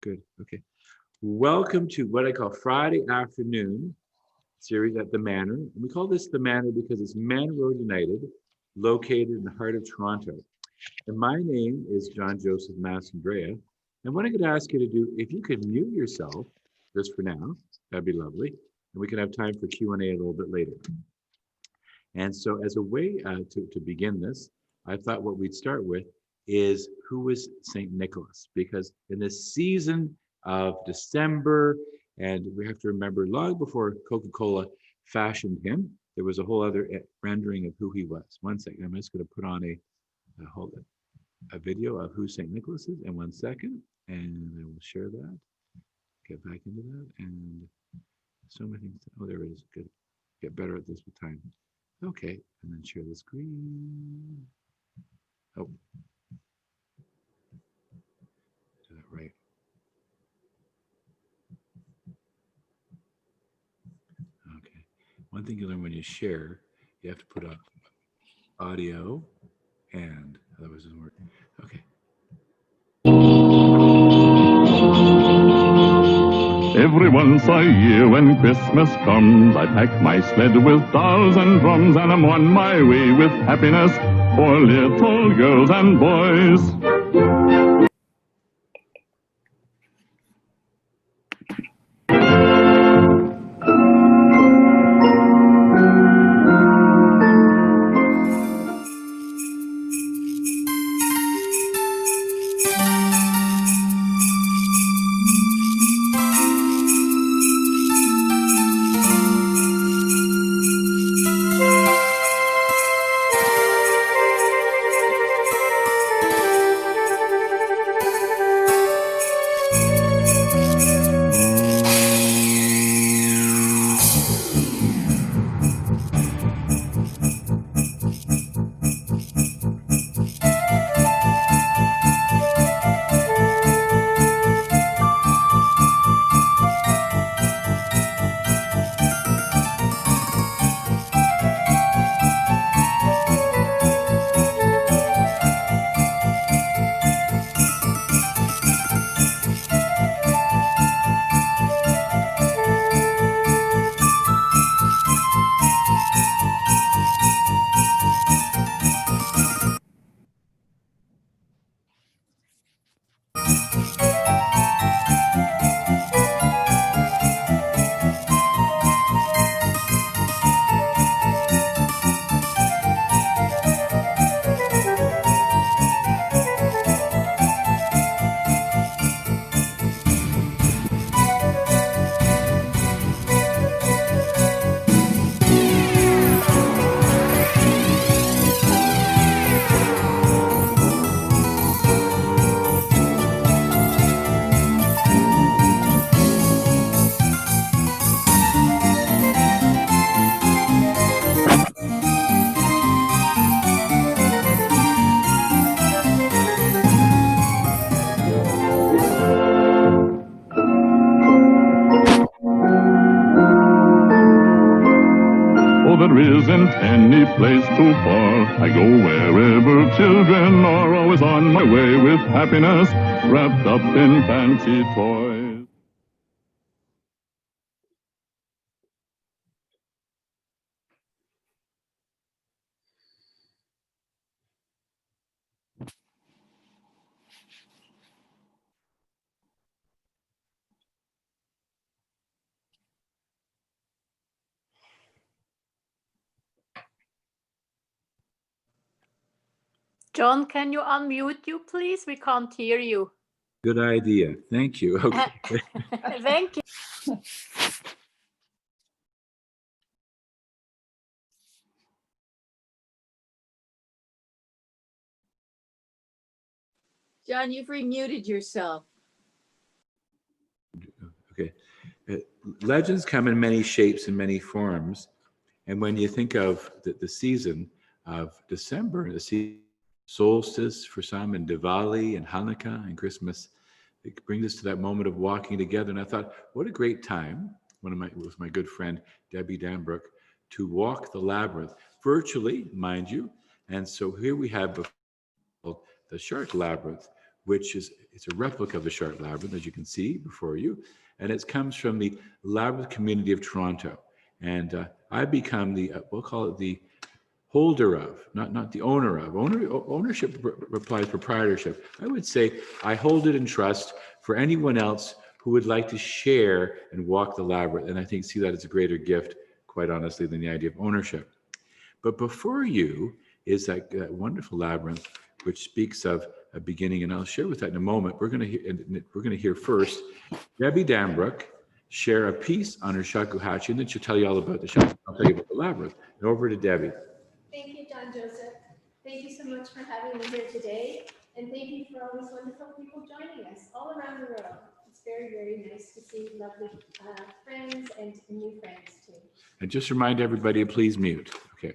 Good. Okay. Welcome to what I call Friday afternoon series at the Manor. And we call this the Manor because it's Man Road United, located in the heart of Toronto. And my name is John Joseph Massandrea. And what I'm going to ask you to do, if you could mute yourself just for now, that'd be lovely. And we can have time for Q&A a little bit later. And so as a way to begin this, I thought what we'd start with is who is St. Nicholas? Because in this season of December, and we have to remember long before Coca-Cola fashioned him, there was a whole other rendering of who he was. One second, I'm just going to put on a video of who St. Nicholas is in 1 second, and I will share that, get back into that, and so many things. Oh, there it is. Good. Get better at this with time. Okay, and then share the screen. Oh, do that right. Okay. One thing you learn when you share, you have to put up audio, and otherwise it doesn't work. Okay. Every once a year when Christmas comes, I pack my sled with dolls and drums, and I'm on my way with happiness for little girls and boys. There isn't any place too far. I go wherever children are, always on my way with happiness wrapped up in fancy toys. John, can you unmute you, please? We can't hear you. Good idea. Thank you. Okay. Thank you. John, you've remuted yourself. Okay. Legends come in many shapes and many forms. And when you think of the season of December, the solstice for some, and Diwali and Hanukkah and Christmas, it brings us to that moment of walking together. And I thought, what a great time, with my good friend, Debbie Danbrook, to walk the labyrinth, virtually, mind you. And so here we have the Shark Labyrinth, which it's a replica of the Shark Labyrinth, as you can see before you, and it comes from the Labyrinth community of Toronto. And I become the, we'll call it the holder of, not the owner of. Ownership implies proprietorship. I would say I hold it in trust for anyone else who would like to share and walk the labyrinth. And I think see that as a greater gift, quite honestly, than the idea of ownership. But before you is that wonderful labyrinth, which speaks of a beginning, and I'll share with that in a moment. We're going to hear first Debbie Danbrook share a piece on her shakuhachi, and then she'll tell you all about the shakuhachi. I'll tell you about the labyrinth. And over to Debbie. Thank you, John Joseph. Thank you so much for having me here today. And thank you for all these wonderful people joining us all around the world. It's very, very nice to see lovely friends and new friends too. And just remind everybody to please mute. Okay.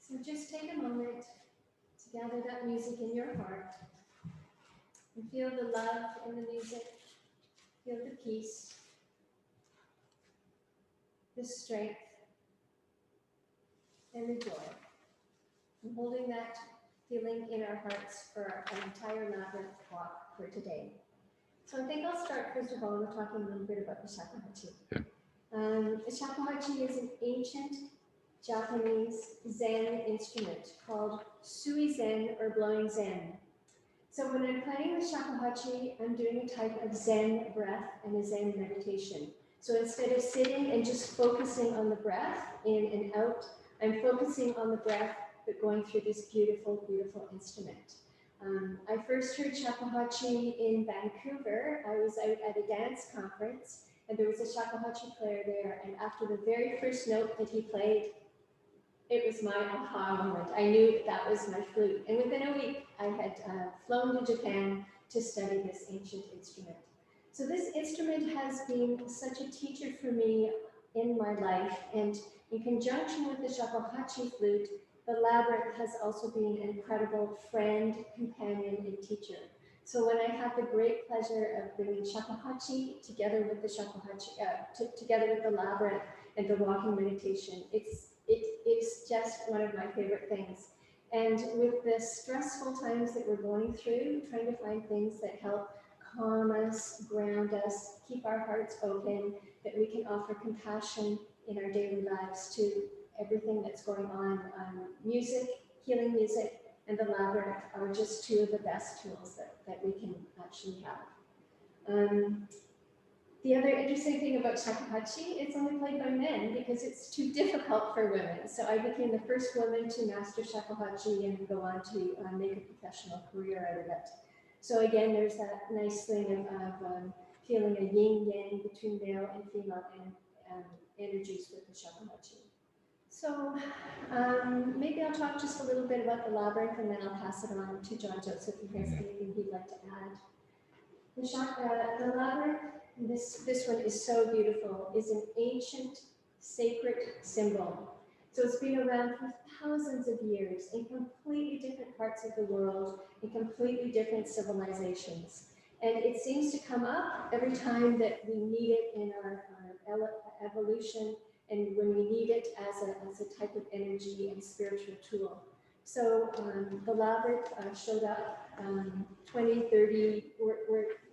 So just take a moment to gather that music in your heart and feel the love in the music, feel the peace, the strength, and the joy. And holding that feeling in our hearts for our entire labyrinth walk for today. So I think I'll start first of all with talking a little bit about the shakuhachi. Yeah. The shakuhachi is an ancient Japanese Zen instrument called Suizen or blowing Zen. So when I'm playing the shakuhachi, I'm doing a type of Zen breath and a Zen meditation. So instead of sitting and just focusing on the breath in and out, I'm focusing on the breath but going through this beautiful, beautiful instrument. I first heard shakuhachi in Vancouver. I was out at a dance conference and there was a shakuhachi player there, and after the very first note that he played, it was my aha moment. I knew that that was my flute. And within a week, I had flown to Japan to study this ancient instrument. So this instrument has been such a teacher for me in my life. And in conjunction with the shakuhachi flute, the labyrinth has also been an incredible friend, companion, and teacher. So when I had the great pleasure of bringing shakuhachi together with the together with the labyrinth and the walking meditation, it's just one of my favorite things. And with the stressful times that we're going through, trying to find things that help calm us, ground us, keep our hearts open, that we can offer compassion in our daily lives to everything that's going on. Music, healing music, and the labyrinth are just two of the best tools that we can actually have. The other interesting thing about shakuhachi, it's only played by men because it's too difficult for women. So I became the first woman to master shakuhachi and go on to make a professional career out of it. So again, there's that nice thing of feeling a yin-yang between male and female energies with the shakuhachi. So maybe I'll talk just a little bit about the labyrinth and then I'll pass it on to John Joseph if he has anything he'd like to add. The labyrinth, this one is so beautiful, is an ancient sacred symbol. So it's been around for thousands of years in completely different parts of the world, in completely different civilizations. And it seems to come up every time that we need it in our evolution and when we need it as a type of energy and spiritual tool. So the labyrinth showed up 20, 30,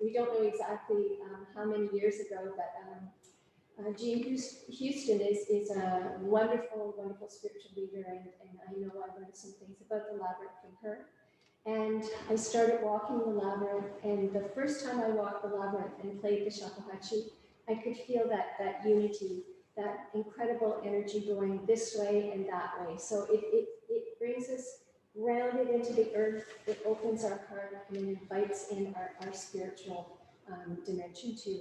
we don't know exactly how many years ago, but Jean Houston is a wonderful, wonderful spiritual leader, and I know I learned some things about the labyrinth from her. And I started walking the labyrinth, and the first time I walked the labyrinth and played the shakuhachi, I could feel that unity, that incredible energy going this way and that way. So it brings us grounded into the earth, it opens our heart, and it invites in our spiritual dimension too.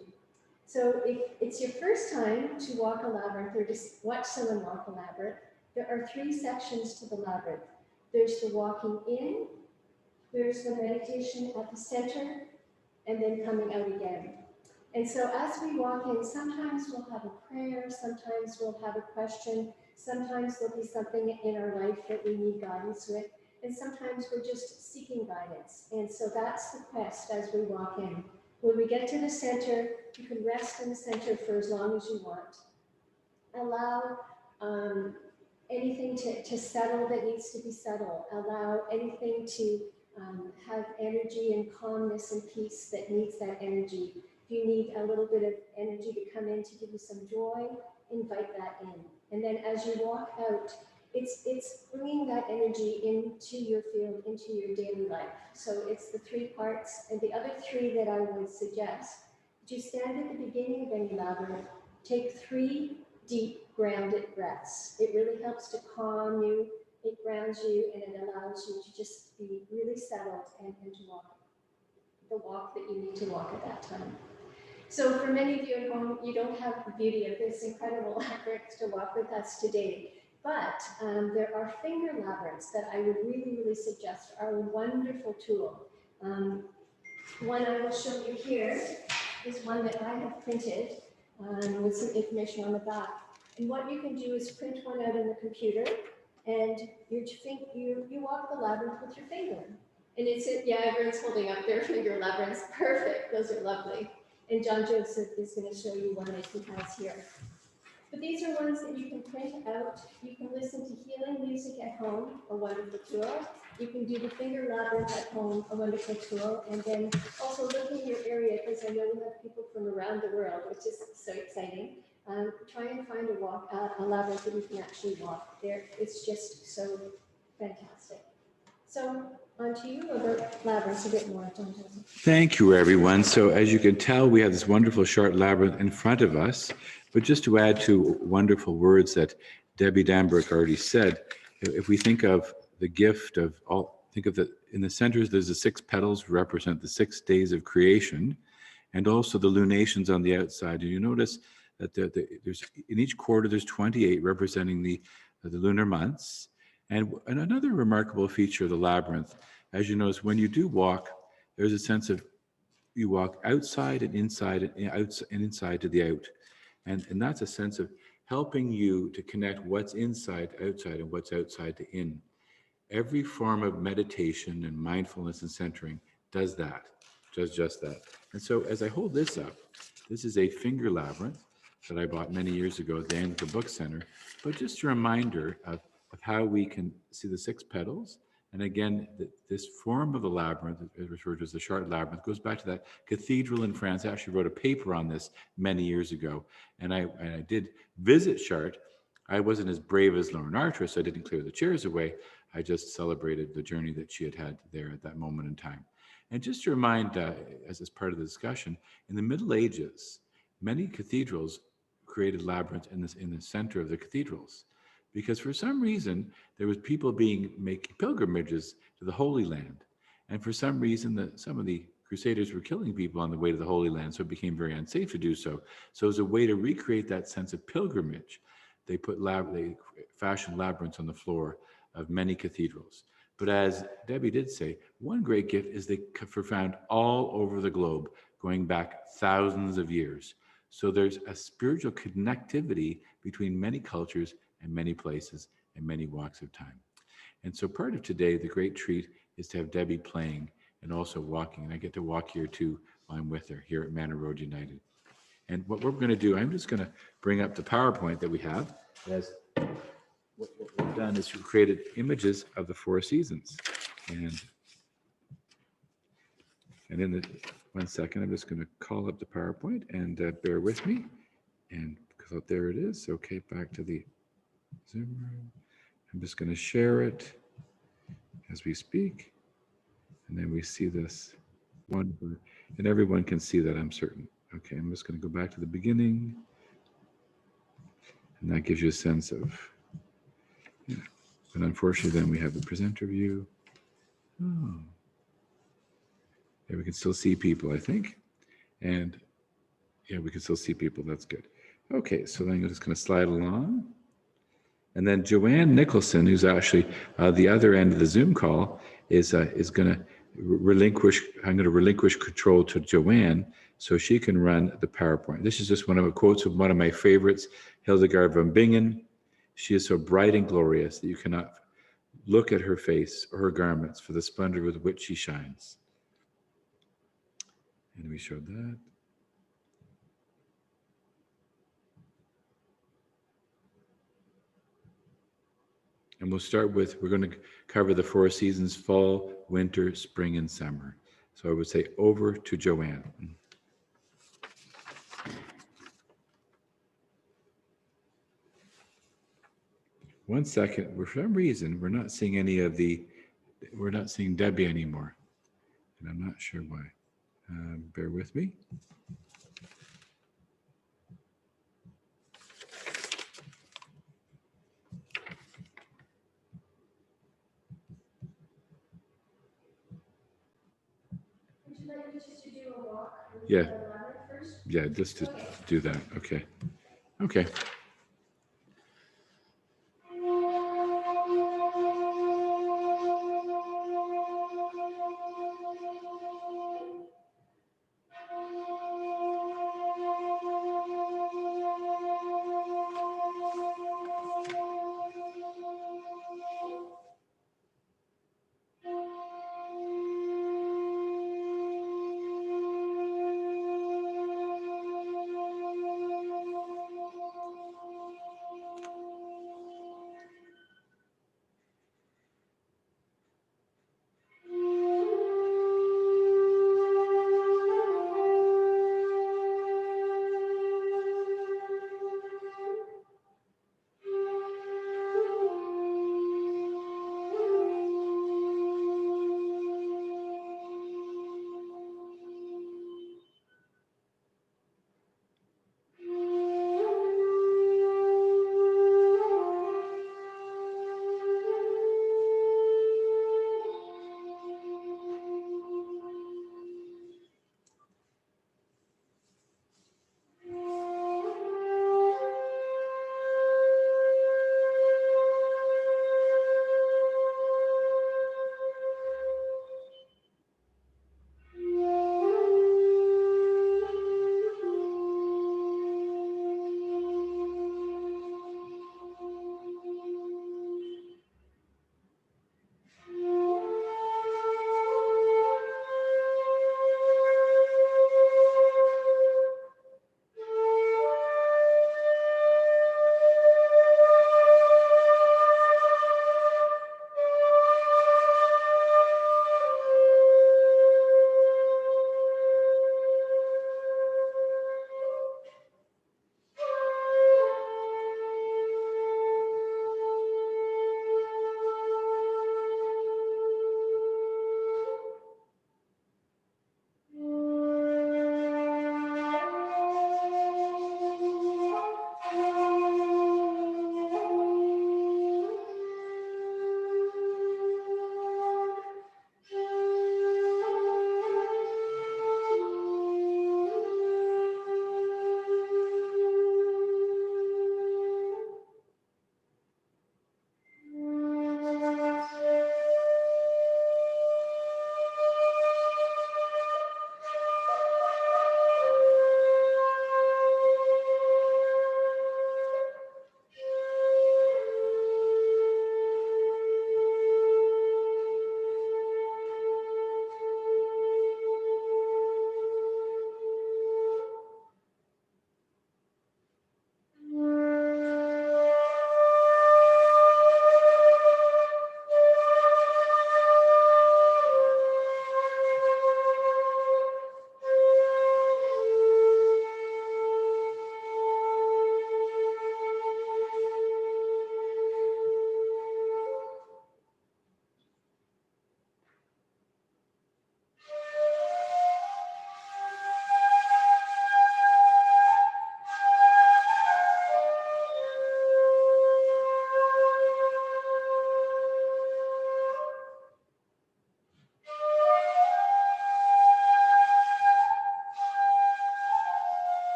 So if it's your first time to walk a labyrinth or to watch someone walk a labyrinth, there are 3 sections to the labyrinth. There's the walking in, there's the meditation at the center, and then coming out again. And so as we walk in, sometimes we'll have a prayer, sometimes we'll have a question, sometimes there'll be something in our life that we need guidance with, and sometimes we're just seeking guidance. And so that's the quest as we walk in. When we get to the center, you can rest in the center for as long as you want. Allow anything to settle that needs to be settled. Allow anything to have energy and calmness and peace that needs that energy. If you need a little bit of energy to come in to give you some joy, invite that in. And then as you walk out, it's bringing that energy into your field, into your daily life. So it's the 3 parts, and the other 3 that I would suggest, you stand at the beginning of any labyrinth, take 3 deep, grounded breaths. It really helps to calm you, it grounds you, and it allows you to just be really settled and to walk the walk that you need to walk at that time. So for many of you at home, you don't have the beauty of this incredible labyrinth to walk with us today. But there are finger labyrinths that I would really, really suggest are a wonderful tool. One I will show you here is one that I have printed with some information on the back. And what you can do is print one out on the computer, and you walk the labyrinth with your finger. And yeah, everyone's holding up their finger labyrinths. Perfect, those are lovely. And John Joseph is going to show you one that he has here. But these are ones that you can print out. You can listen to healing music at home, a wonderful tool. You can do the finger labyrinth at home, a wonderful tool. And then also look in your area, because I know we have people from around the world, which is so exciting. Try and find a labyrinth that you can actually walk there. It's just so fantastic. So on to you about labyrinths a bit more, John Joseph. Thank you, everyone. So as you can tell, we have this wonderful Shark Labyrinth in front of us. But just to add to wonderful words that Debbie Danbrook already said, if we think of the gift of all, in the centers, there's the 6 petals represent the 6 days of creation, and also the lunations on the outside. And you notice that there's in each quarter, there's 28 representing the the lunar months. And another remarkable feature of the labyrinth, as you notice, when you do walk, there's a sense of you walk outside and inside and inside to the out. And that's a sense of helping you to connect what's inside, outside, and what's outside to in. Every form of meditation and mindfulness and centering does that, does just that. And so as I hold this up, this is a finger labyrinth that I bought many years ago at the Danbrook Book Center, but just a reminder of how we can see the 6 petals. And again, this form of the labyrinth, referred to as the Shark Labyrinth, goes back to that cathedral in France. I actually wrote a paper on this many years ago, and I did visit Chartres. I wasn't as brave as Lauren Archer, so I didn't clear the chairs away. I just celebrated the journey that she had there at that moment in time. And just to remind, as part of the discussion, in the Middle Ages, many cathedrals created labyrinths in the center of the cathedrals, because for some reason there was people making pilgrimages to the Holy Land, and for some reason some of the Crusaders were killing people on the way to the Holy Land, so it became very unsafe to do so. So as a way to recreate that sense of pilgrimage, they fashioned labyrinths on the floor of many cathedrals. But as Debbie did say, one great gift is they were found all over the globe, going back thousands of years. So there's a spiritual connectivity between many cultures and many places and many walks of time. And so part of today, the great treat is to have Debbie playing and also walking. And I get to walk here too while I'm with her here at Manor Road United. And what we're going to do, I'm just going to bring up the PowerPoint that we have. What we've done is we've created images of the 4 seasons. And in 1 second, I'm just going to call up the PowerPoint and bear with me. And because there it is. Okay, back to the Zoom room. I'm just going to share it as we speak. And then we see this one, and everyone can see that, I'm certain. Okay, I'm just going to go back to the beginning. And that gives you a sense of, yeah. And unfortunately, then we have the presenter view. Oh. Yeah, we can still see people, I think. And yeah, we can still see people. That's good. Okay, so then I'm just going to slide along. And then Joanne Nicholson, who's actually the other end of the Zoom call, is going to relinquish. I'm going to relinquish control to Joanne so she can run the PowerPoint. This is just one of the quotes of one of my favorites, Hildegard von Bingen. She is so bright and glorious that you cannot look at her face or her garments for the splendor with which she shines. And we showed that. And we'll start with, we're going to cover the 4 seasons: fall, winter, spring, and summer. So I would say over to Joanne. 1 second. For some reason, we're not seeing we're not seeing Debbie anymore. And I'm not sure why. Bear with me. Would you like me just to do a walk? Yeah. First? Yeah, just to do that. Okay. Okay.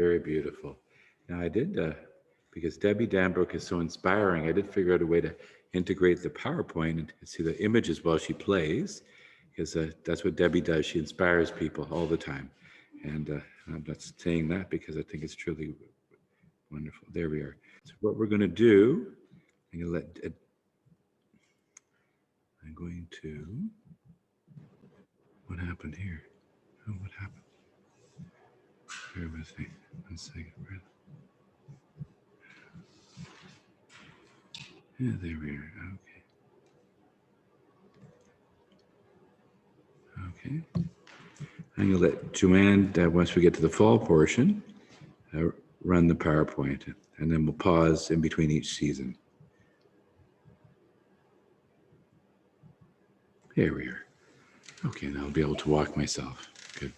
Very beautiful. Now I did, because Debbie Danbrook is so inspiring, I did figure out a way to integrate the PowerPoint and see the images while she plays, because that's what Debbie does. She inspires people all the time. And I'm not saying that because I think it's truly wonderful. There we are. So what we're going to do, I'm going to, what happened here? Oh, what happened? Bear with me 1 second. Yeah, there we are. Okay. Okay. I'm going to let Joanne, once we get to the fall portion, run the PowerPoint, and then we'll pause in between each season. Here we are. Okay, now I'll be able to walk myself. Good.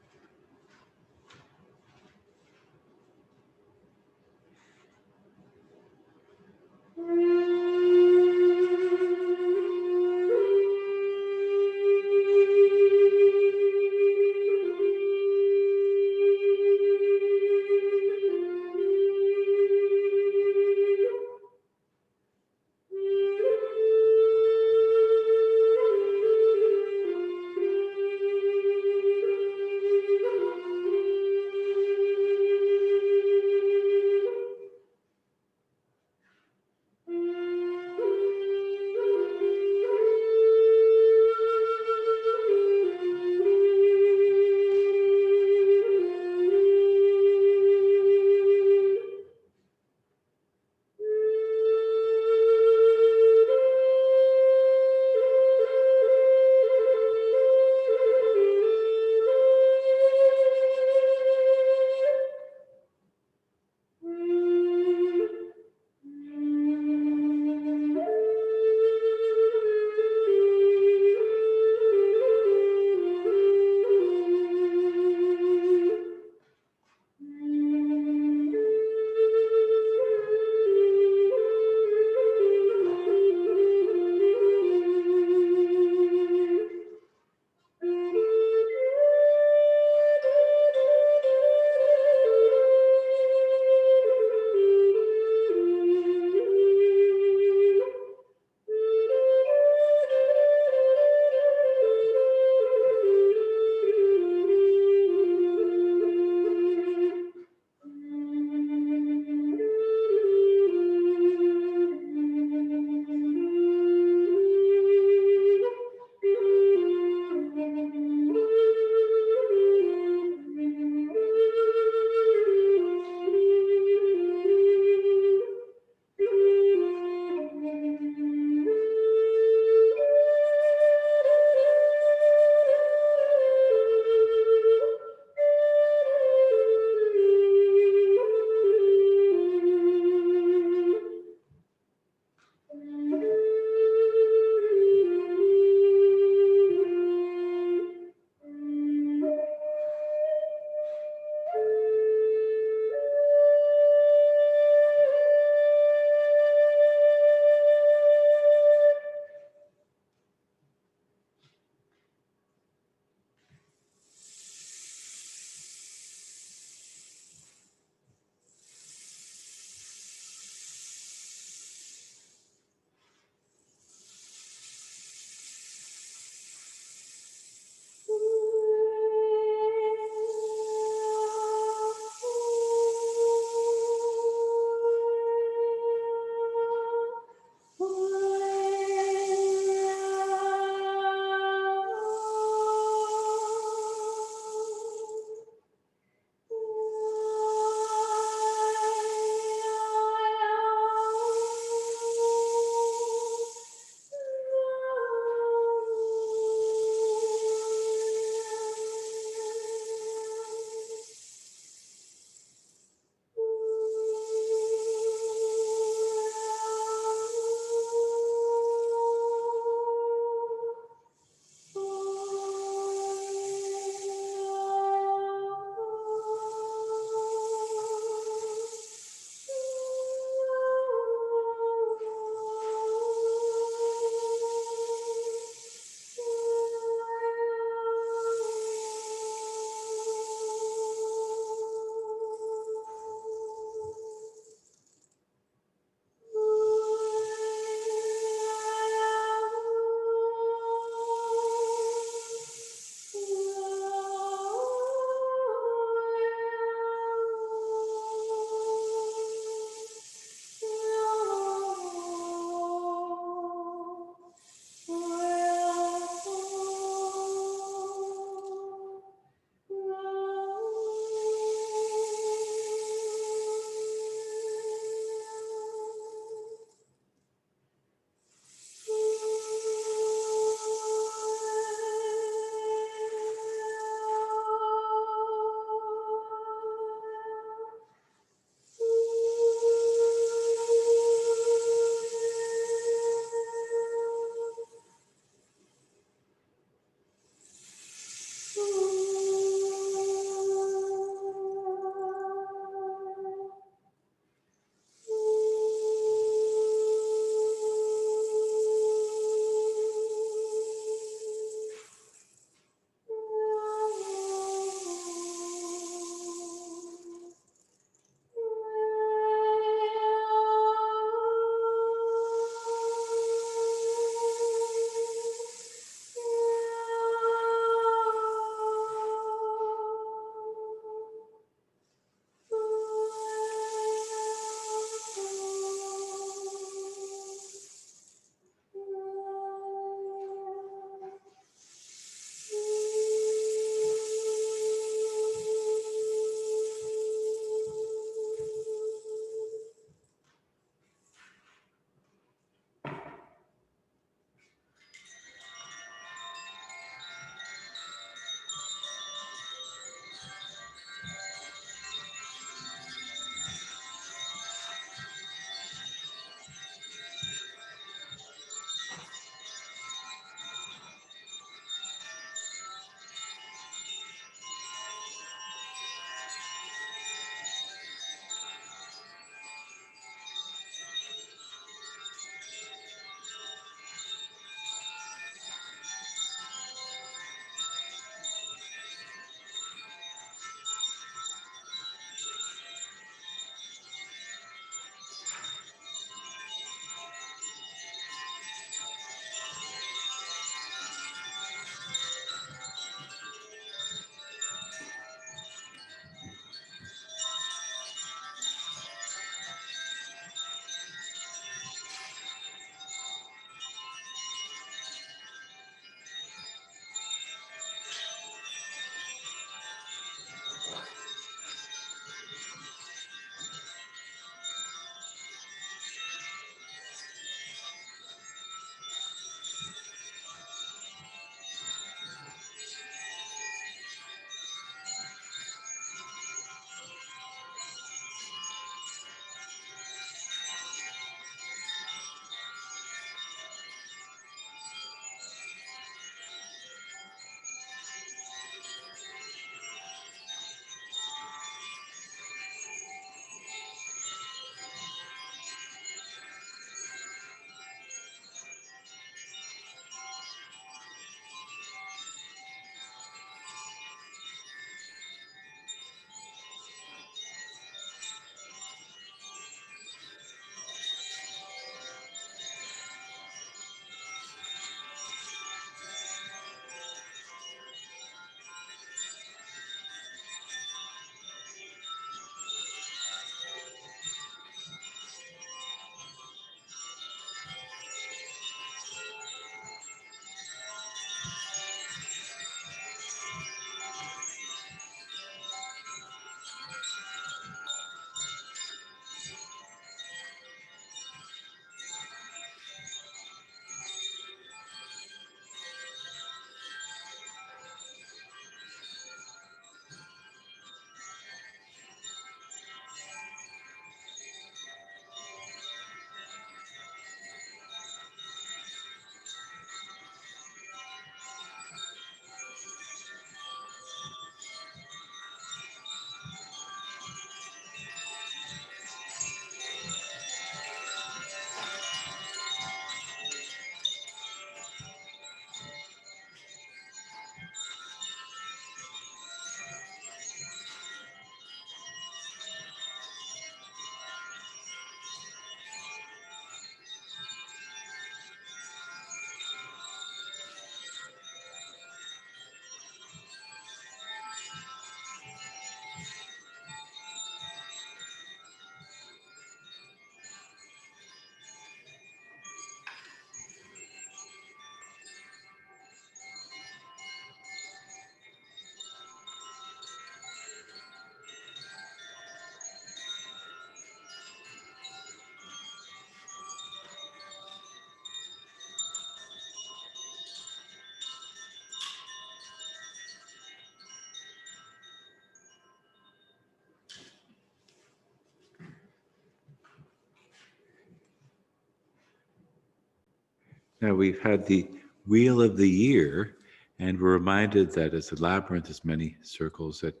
Now we've had the Wheel of the Year, and we're reminded that as the labyrinth has many circles, that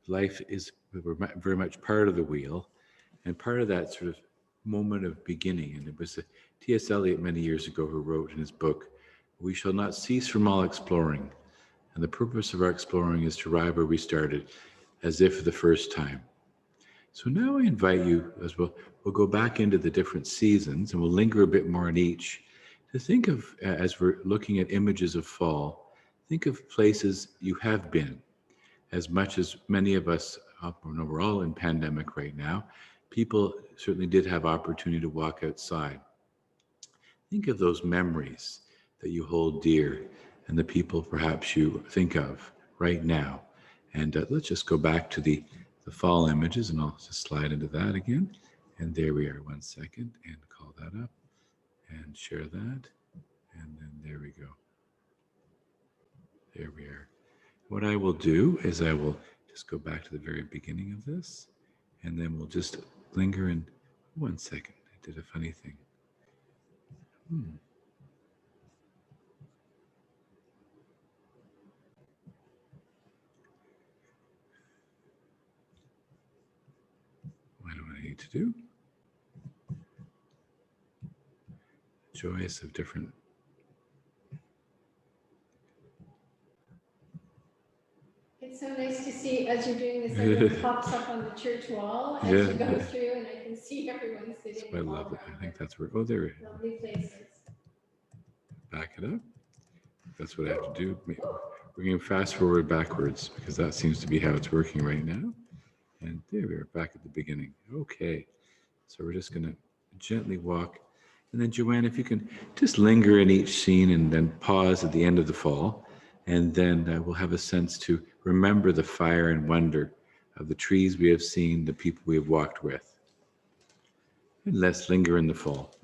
life is very much part of the wheel, and part of that sort of moment of beginning. And it was T.S. Eliot many years ago who wrote in his book, "We shall not cease from all exploring, and the purpose of our exploring is to arrive where we started, as if for the first time." So now I invite you, as we'll go back into the different seasons, and we'll linger a bit more in each, to think of, as we're looking at images of fall, think of places you have been. As much as many of us, we're all in pandemic right now, people certainly did have opportunity to walk outside. Think of those memories that you hold dear and the people perhaps you think of right now. And let's just go back to the fall images, and I'll just slide into that again. And there we are, 1 second, and call that up and share that. And then there we go. There we are. What I will do is I will just go back to the very beginning of this, and then we'll just linger in 1 second. I did a funny thing. What do I need to do? Joys of different. It's so nice to see as you're doing this, everyone pops up on the church wall as you go through, and I can see everyone sitting. I love it. I think that's where. Oh, there we go. Lovely places. Back it up. That's what I have to do. We're going to fast forward backwards because that seems to be how it's working right now. And there we are, back at the beginning. Okay. So we're just going to gently walk. And then, Joanne, if you can just linger in each scene and then pause at the end of the fall. And then we'll have a sense to remember the fire and wonder of the trees we have seen, the people we have walked with. And let's linger in the fall.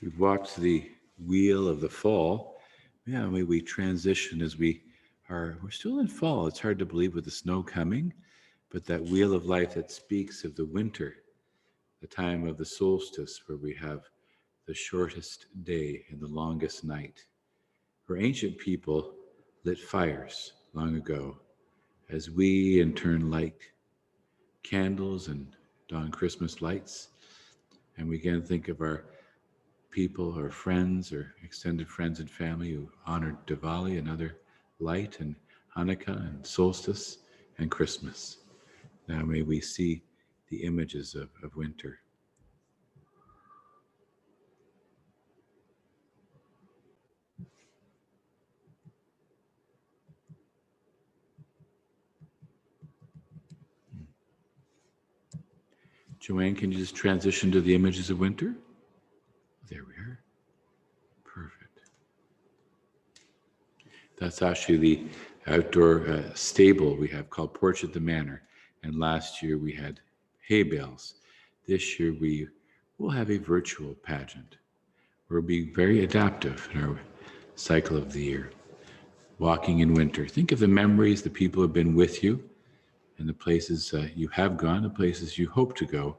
We've walked the wheel of the fall. Yeah, maybe we transition as we're still in fall. It's hard to believe with the snow coming, but that wheel of life that speaks of the winter, the time of the solstice where we have the shortest day and the longest night, where ancient people lit fires long ago, as we in turn light candles and dawn Christmas lights. And we again think of our people or friends or extended friends and family who honored Diwali, another light, and Hanukkah and solstice and Christmas. Now may we see the images of winter. Joanne, can you just transition to the images of winter? There we are. Perfect. That's actually the outdoor stable we have called Porch at the Manor. And last year we had hay bales. This year we will have a virtual pageant. We'll be very adaptive in our cycle of the year. Walking in winter. Think of the memories, the people who have been with you, and the places you have gone, the places you hope to go.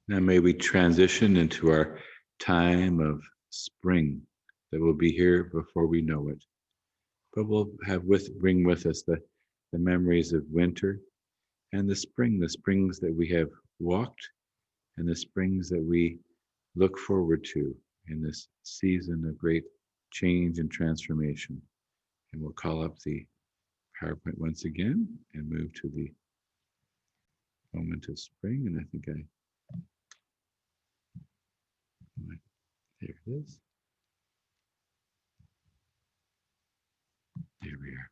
Now may we transition into our time of spring that will be here before we know it. But we'll bring with us the memories of winter and the springs that we have walked and the springs that we look forward to in this season of great change and transformation. And we'll call up the PowerPoint once again and move to the moment of spring. And I think there it is. There we are.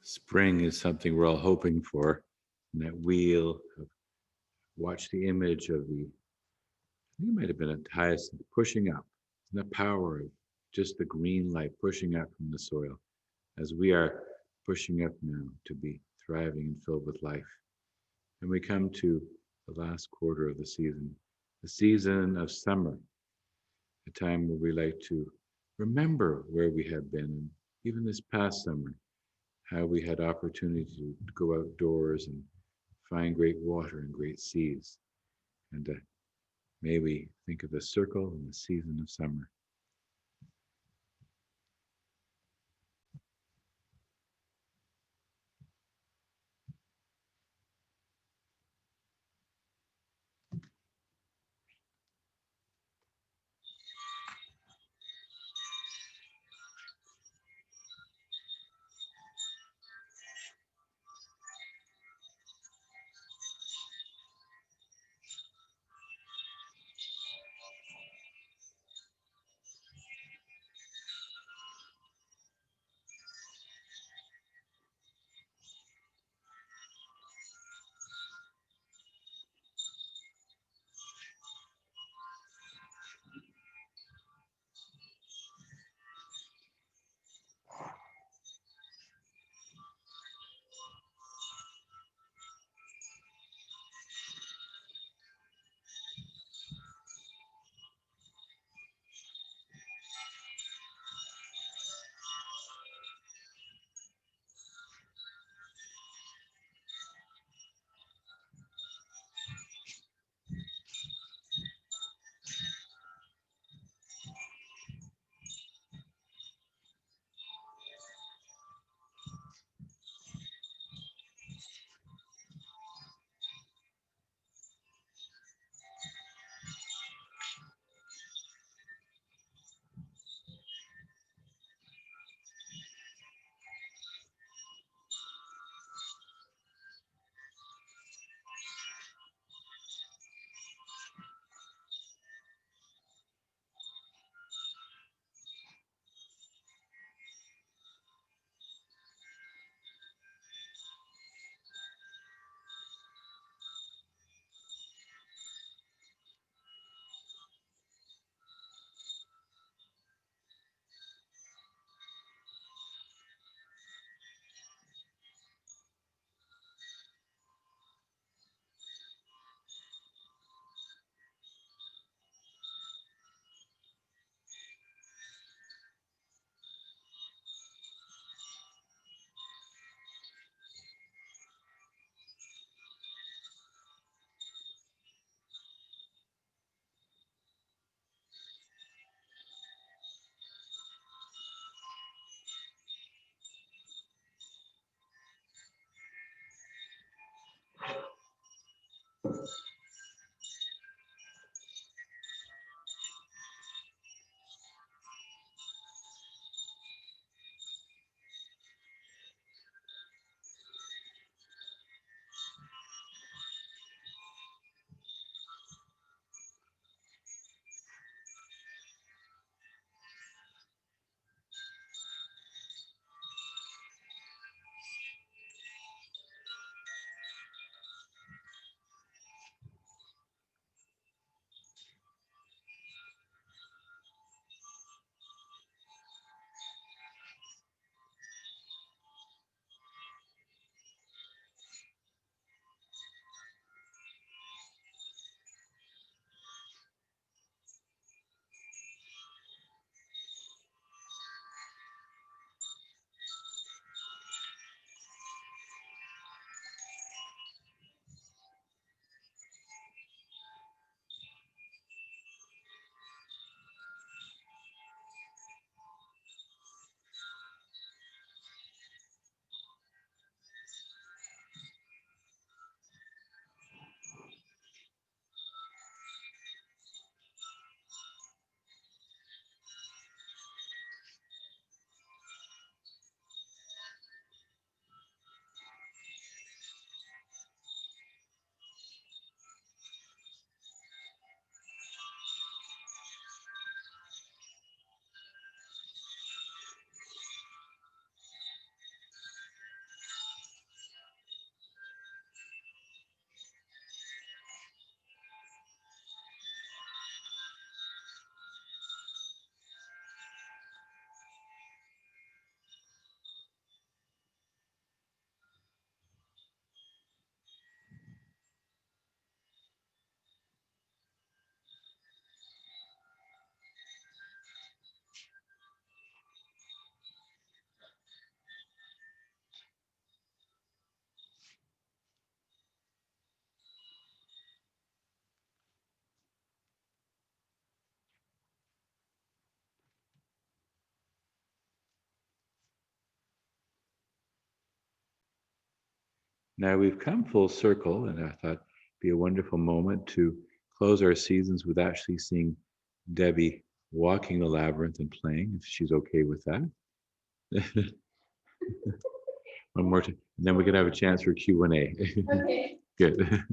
Spring is something we're all hoping for. And that wheel of watch the image of the, I think it might have been a hyacinth pushing up. And the power of just the green light pushing up from the soil as we are pushing up now to be thriving and filled with life. And we come to the last quarter of the season of summer, a time where we like to remember where we have been, and even this past summer, how we had opportunity to go outdoors and find great water and great seas. And may we think of the circle and the season of summer. Now we've come full circle, and I thought it'd be a wonderful moment to close our seasons with actually seeing Debbie walking the labyrinth and playing, if she's okay with that. One more time, and then we can have a chance for Q&A. Okay. Good.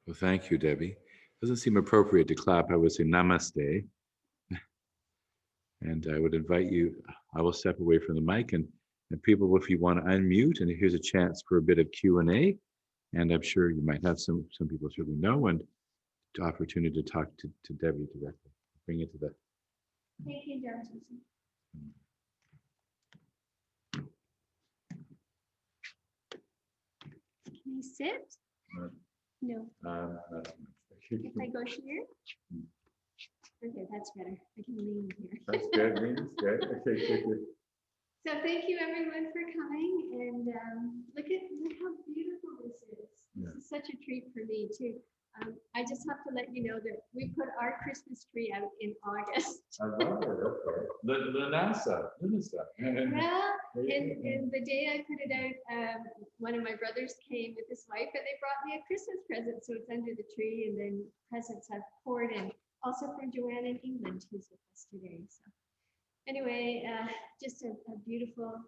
Well, thank you, Debbie. Doesn't seem appropriate to clap. I would say namaste. And I would invite you, I will step away from the mic and people, if you want to unmute, and here's a chance for a bit of Q&A. And I'm sure you might have some people certainly know, and the opportunity to talk to Debbie directly. Bring it to the. Thank you, Johnson. Can I sit? No. If I go here? Okay, that's better. I can lean here. That's good. That's good. Okay, good. So thank you everyone for coming, and look how beautiful this is. This is such a treat for me too. I just have to let you know that we put our Christmas tree out in August. I love it. Okay. Lanasa. Well, and the day I put it out, one of my brothers came with his wife, and they brought me a Christmas present. So it's under the tree, and then presents I've poured in. Also from Joanne in England, who's with us today. So anyway, just a beautiful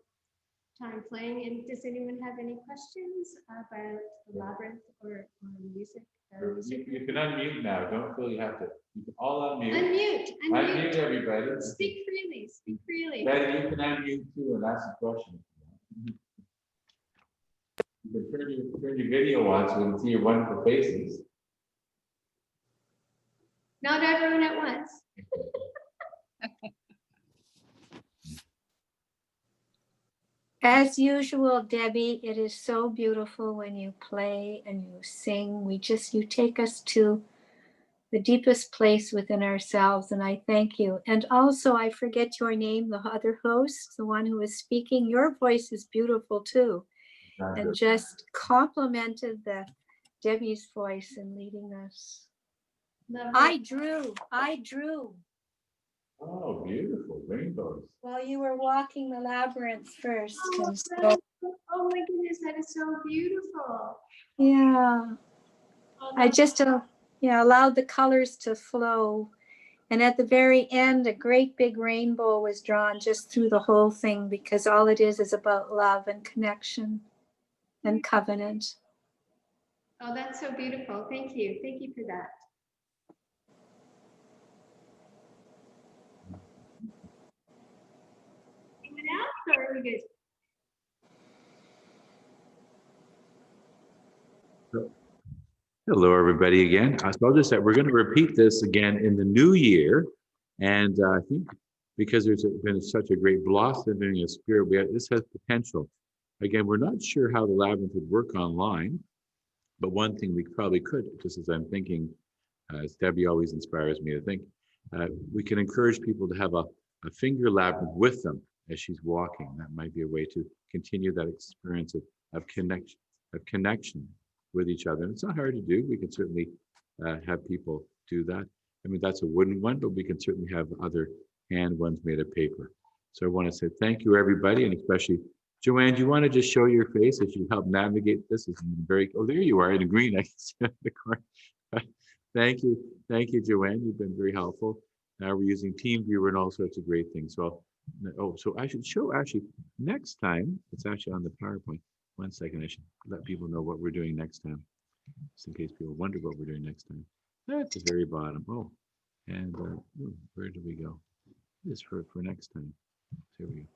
time playing. And does anyone have any questions about the labyrinth or music? You can unmute now. Don't feel you have to. You can all unmute. Unmute. Unmute everybody. Speak freely. Speak freely. Ben, you can unmute too and ask a question. You can turn your video on so we can see your wonderful faces. Not everyone at once. As usual, Debbie, it is so beautiful when you play and you sing. You take us to the deepest place within ourselves, and I thank you. And also, I forget your name, the other host, the one who is speaking. Your voice is beautiful too, and just complimented Debbie's voice in leading us. I drew. Oh, beautiful rainbows. While you were walking the labyrinth first. Oh, And so, oh my goodness, that is so beautiful. yeah, Oh, I just allowed the colors to flow. And at the very end, a great big rainbow was drawn just through the whole thing, because all it is about love and connection and covenant. Oh, that's so beautiful. Thank you. Thank you for that. Anyone else, or are we good? Hello, everybody again. So I'll just say we're going to repeat this again in the new year. And I think because there's been such a great blossoming of spirit, this has potential. Again, we're not sure how the labyrinth would work online, but one thing we probably could, just as I'm thinking, as Debbie always inspires me to think, we can encourage people to have a finger labyrinth with them as she's walking. That might be a way to continue that experience of connection with each other. And it's not hard to do. We can certainly have people do that. I mean, that's a wooden one, but we can certainly have other hand ones made of paper. So I want to say thank you, everybody, and especially Joanne. Do you want to just show your face as you help navigate this? Is very. Oh, there you are in green. I can see in the corner. Thank you, Joanne. You've been very helpful. Now we're using TeamViewer and all sorts of great things. So, so I should show actually next time. It's actually on the PowerPoint. 1 second, I should let people know what we're doing next time, just in case people wonder what we're doing next time. At the very bottom. Oh, and where do we go? This for next time. Here we go.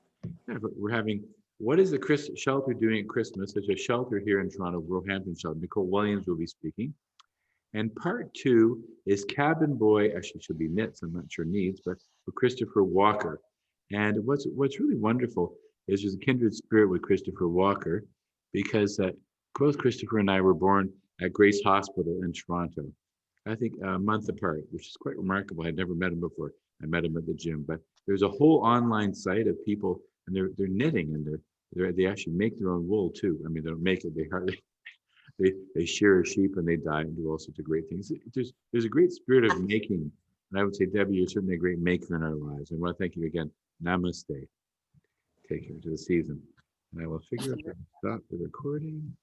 Yeah, but we're having, what is the shelter doing at Christmas? There's a shelter here in Toronto, Roehampton Shelter. Nicole Williams will be speaking. And part 2 is Cabin Boy, actually should be knits, I'm not sure needs, but for Christopher Walker. And what's really wonderful is there's a kindred spirit with Christopher Walker, because both Christopher and I were born at Grace Hospital in Toronto, I think a month apart, which is quite remarkable. I'd never met him before. I met him at the gym, but there's a whole online site of people, and they're knitting, and they actually make their own wool too. I mean, they don't make it; they shear a sheep and they dye and do all sorts of great things. There's a great spirit of making, and I would say, Debbie, you're certainly a great maker in our lives. And I want to thank you again. Namaste. Take care to the season. And I will figure out how to stop the recording.